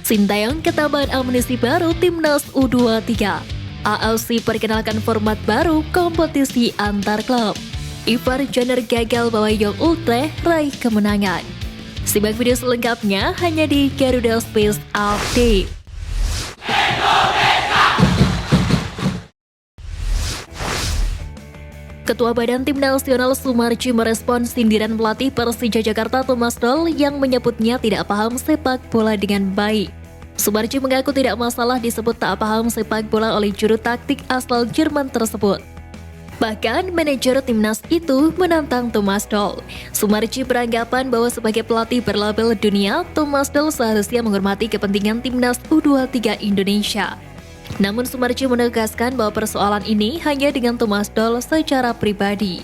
Sintayong ketambahan amunisi baru Timnas U23. ALC perkenalkan format baru kompetisi antar klub. Ivar Jenner gagal bawa Young Ultra raih kemenangan. Simak video selengkapnya hanya di Garuda Space Update. Ketua Badan Tim Nasional Sumarji merespon sindiran pelatih Persija Jakarta Thomas Doll yang menyebutnya tidak paham sepak bola dengan baik. Sumarji mengaku tidak masalah disebut tak paham sepak bola oleh juru taktik asal Jerman tersebut. Bahkan manajer timnas itu menantang Thomas Doll. Sumarji beranggapan bahwa sebagai pelatih berlabel dunia, Thomas Doll seharusnya menghormati kepentingan timnas U23 Indonesia. Namun Sumarji menegaskan bahwa persoalan ini hanya dengan Thomas Doll secara pribadi.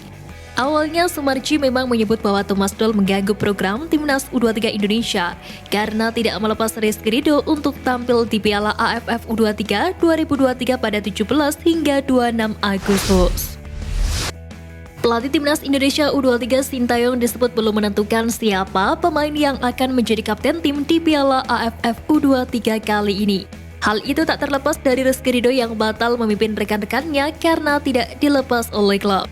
Awalnya Sumarji memang menyebut bahwa Thomas Doll mengganggu program timnas U23 Indonesia karena tidak melepas Rizky Ridho untuk tampil di Piala AFF U23 2023 pada 17 hingga 26 Agustus. Pelatih timnas Indonesia U23 Sintayong disebut belum menentukan siapa pemain yang akan menjadi kapten tim di Piala AFF U23 kali ini. Hal itu tak terlepas dari Rizky Ridho yang batal memimpin rekan-rekannya karena tidak dilepas oleh klub.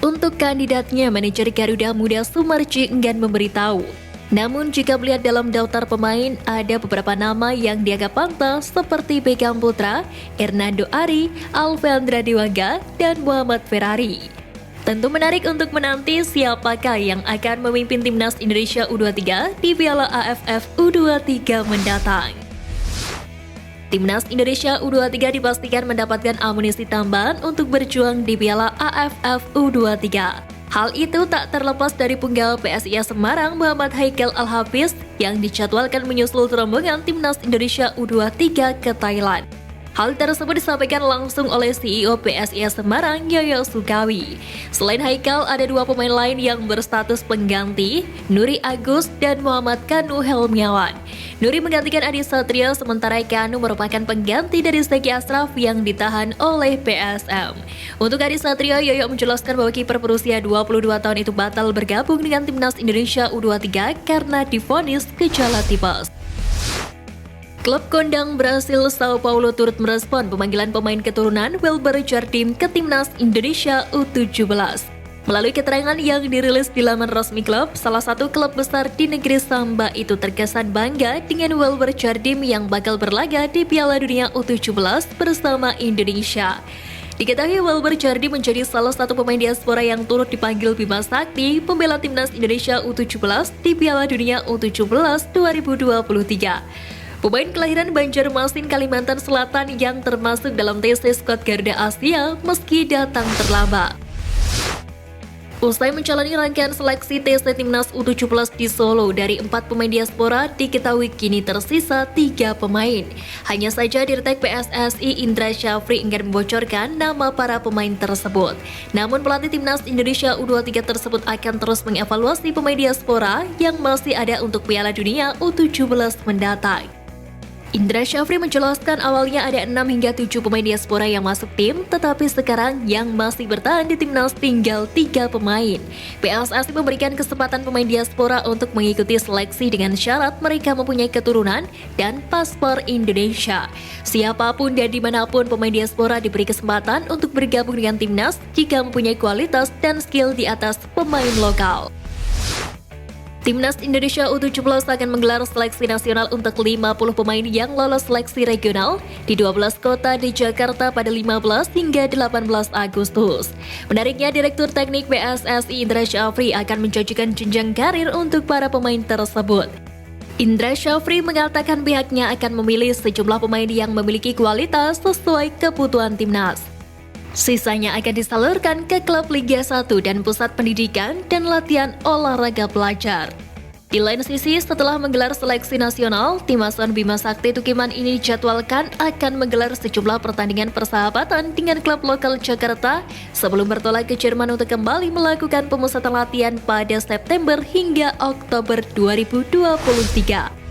Untuk kandidatnya, manajer Garuda Muda Sumarji enggan memberitahu. Namun jika melihat dalam daftar pemain, ada beberapa nama yang dianggap pantas seperti Beckham Putra, Hernando Ari, Alvandra Dewangga, dan Muhammad Ferrari. Tentu menarik untuk menanti siapakah yang akan memimpin timnas Indonesia U23 di Piala AFF U23 mendatang. Timnas Indonesia U23 dipastikan mendapatkan amunisi tambahan untuk berjuang di Piala AFF U23. Hal itu tak terlepas dari punggawa PSIS Semarang Muhammad Haikal Al-Hafiz yang dijadwalkan menyusul rombongan Timnas Indonesia U23 ke Thailand. Hal tersebut disampaikan langsung oleh CEO PSIS Semarang, Yoyo Sukawi. Selain Haikal, ada dua pemain lain yang berstatus pengganti, Nuri Agus dan Muhammad Kanu Helmiawan. Nuri menggantikan Adi Satrio, sementara Kanu merupakan pengganti dari Zeki Ashraf yang ditahan oleh PSM. Untuk Adi Satrio, Yoyo menjelaskan bahwa kiper berusia 22 tahun itu batal bergabung dengan Timnas Indonesia U23 karena divonis gejala tipes. Klub kondang Brasil Sao Paulo turut merespon pemanggilan pemain keturunan Welber Jardim ke Timnas Indonesia U17. Melalui keterangan yang dirilis di laman resmi klub, salah satu klub besar di negeri Samba itu terkesan bangga dengan Welber Jardim yang bakal berlaga di Piala Dunia U17 bersama Indonesia. Diketahui Welber Jardim menjadi salah satu pemain diaspora yang turut dipanggil Bima Sakti pembela Timnas Indonesia U17 di Piala Dunia U17 2023. Pemain kelahiran Banjarmasin, Kalimantan Selatan yang termasuk dalam TC Squad Garuda Asia meski datang terlambat. Usai menjalani rangkaian seleksi TC Timnas U17 di Solo, dari 4 pemain diaspora diketahui kini tersisa 3 pemain. Hanya saja Dirtek PSSI Indra Syafri enggan membocorkan nama para pemain tersebut. Namun pelatih Timnas Indonesia U23 tersebut akan terus mengevaluasi pemain diaspora yang masih ada untuk Piala Dunia U17 mendatang. Indra Syafri menjelaskan awalnya ada 6 hingga 7 pemain diaspora yang masuk tim, tetapi sekarang yang masih bertahan di timnas tinggal 3 pemain. PSSI memberikan kesempatan pemain diaspora untuk mengikuti seleksi dengan syarat mereka mempunyai keturunan dan paspor Indonesia. Siapapun dan dimanapun pemain diaspora diberi kesempatan untuk bergabung dengan timnas jika mempunyai kualitas dan skill di atas pemain lokal. Timnas Indonesia U17 akan menggelar seleksi nasional untuk 50 pemain yang lolos seleksi regional di 12 kota di Jakarta pada 15 hingga 18 Agustus. Menariknya, Direktur Teknik PSSI Indra Syafri akan menjanjikan jenjang karir untuk para pemain tersebut. Indra Syafri mengatakan pihaknya akan memilih sejumlah pemain yang memiliki kualitas sesuai kebutuhan timnas. Sisanya akan disalurkan ke klub Liga 1 dan pusat pendidikan dan latihan olahraga pelajar. Di lain sisi, setelah menggelar seleksi nasional, tim asuhan Bima Sakti Tukiman ini dijadwalkan akan menggelar sejumlah pertandingan persahabatan dengan klub lokal Jakarta sebelum bertolak ke Jerman untuk kembali melakukan pemusatan latihan pada September hingga Oktober 2023.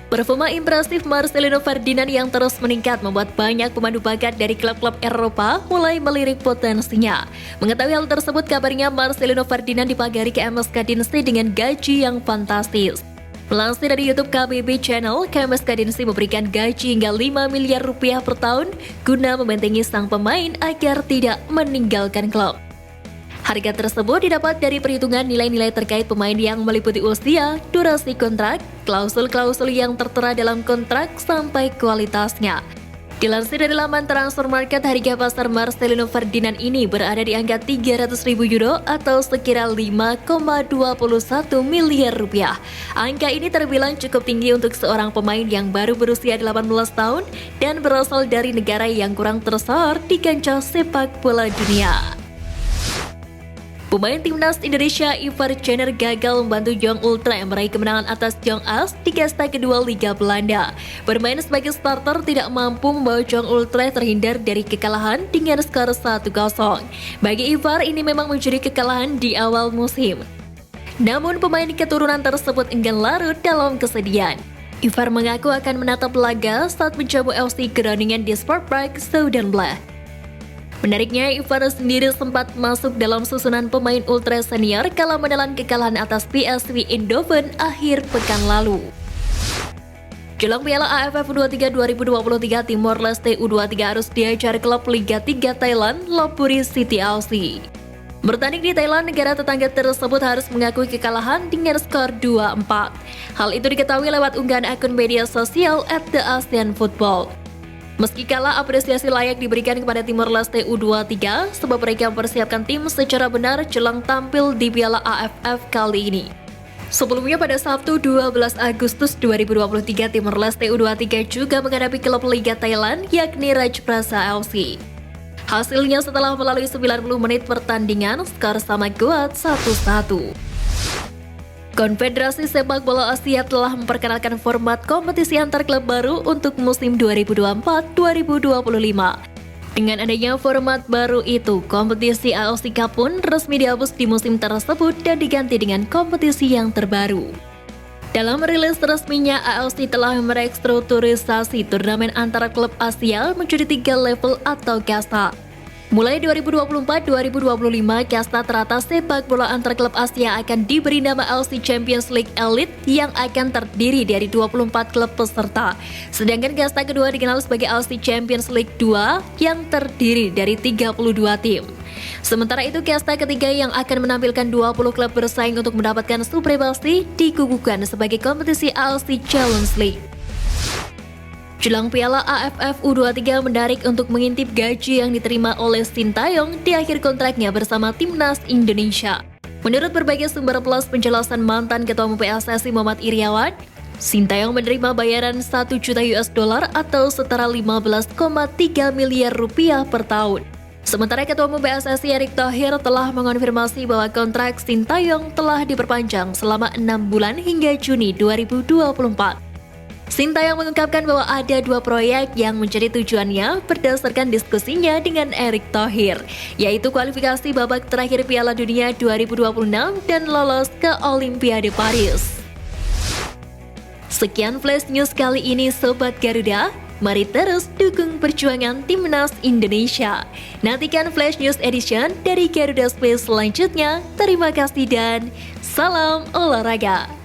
Performa impresif Marcelino Ferdinand yang terus meningkat membuat banyak pemandu bakat dari klub-klub Eropa mulai melirik potensinya. Mengetahui hal tersebut, kabarnya Marcelino Ferdinand dipagari ke MS Kadinsi dengan gaji yang fantastis. Melansir dari YouTube KBB Channel, KMS Kadensi memberikan gaji hingga 5 miliar rupiah per tahun guna membentengi sang pemain agar tidak meninggalkan klub. Harga tersebut didapat dari perhitungan nilai-nilai terkait pemain yang meliputi usia, durasi kontrak, klausul-klausul yang tertera dalam kontrak, sampai kualitasnya. Dilansir dari laman transfer market, harga pasar Marcelino Ferdinand ini berada di angka 300.000 euro atau sekira 5,21 miliar rupiah. Angka ini terbilang cukup tinggi untuk seorang pemain yang baru berusia 18 tahun dan berasal dari negara yang kurang tersohor di kancah sepak bola dunia. Pemain timnas Indonesia Ivar Jenner gagal membantu Jong Ultra yang meraih kemenangan atas Jong As di kasta kedua Liga Belanda. Bermain sebagai starter tidak mampu membawa Jong Ultra terhindar dari kekalahan dengan skor 1-0. Bagi Ivar, ini memang menjadi kekalahan di awal musim. Namun pemain keturunan tersebut enggan larut dalam kesedihan. Ivar mengaku akan menatap laga saat menjamu FC Groningen di Sportpark Zuidenblatt. Menariknya, Ivar sendiri sempat masuk dalam susunan pemain ultra senior kala menelan kekalahan atas PSV Eindhoven akhir pekan lalu. Jelang Piala AFF U23 2023, Timor Leste U23 harus diajar klub Liga 3 Thailand, Lopburi City FC. Bertanding di Thailand, negara tetangga tersebut harus mengakui kekalahan dengan skor 2-4. Hal itu diketahui lewat unggahan akun media sosial @theasianfootball. Meski kalah, apresiasi layak diberikan kepada Timor Leste U23 sebab mereka mempersiapkan tim secara benar jelang tampil di Piala AFF kali ini. Sebelumnya pada Sabtu 12 Agustus 2023, Timor Leste U23 juga menghadapi klub Liga Thailand yakni Rajprasa FC. Hasilnya setelah melalui 90 menit pertandingan, skor sama kuat 1-1. Konfederasi Sepak Bola Asia telah memperkenalkan format kompetisi antar klub baru untuk musim 2024-2025. Dengan adanya format baru itu, kompetisi AFC Cup pun resmi dihapus di musim tersebut dan diganti dengan kompetisi yang terbaru. Dalam rilis resminya, AFC telah merestrukturisasi turnamen antara klub Asia menjadi 3 level atau kasta. Mulai 2024-2025, kasta teratas sepak bola antar klub Asia akan diberi nama AFC Champions League Elite yang akan terdiri dari 24 klub peserta. Sedangkan kasta kedua dikenal sebagai AFC Champions League 2 yang terdiri dari 32 tim. Sementara itu, kasta ketiga yang akan menampilkan 20 klub bersaing untuk mendapatkan supremasi dikukuhkan sebagai kompetisi AFC Challenge League. Jelang Piala AFF U23 menarik untuk mengintip gaji yang diterima oleh Sintayong di akhir kontraknya bersama Timnas Indonesia. Menurut berbagai sumber plus penjelasan mantan Ketua Umum PSSI Muhammad Iriawan, Sintayong menerima bayaran 1 juta US dollar atau setara 15,3 miliar rupiah per tahun. Sementara Ketua Umum PSSI Erick Thohir telah mengonfirmasi bahwa kontrak Sintayong telah diperpanjang selama 6 bulan hingga Juni 2024. Sintayong mengungkapkan bahwa ada 2 proyek yang menjadi tujuannya berdasarkan diskusinya dengan Erick Thohir, yaitu kualifikasi babak terakhir Piala Dunia 2026 dan lolos ke Olimpiade Paris. Sekian Flash News kali ini Sobat Garuda, mari terus dukung perjuangan Timnas Indonesia. Nantikan Flash News Edition dari Garuda Space selanjutnya. Terima kasih dan salam olahraga.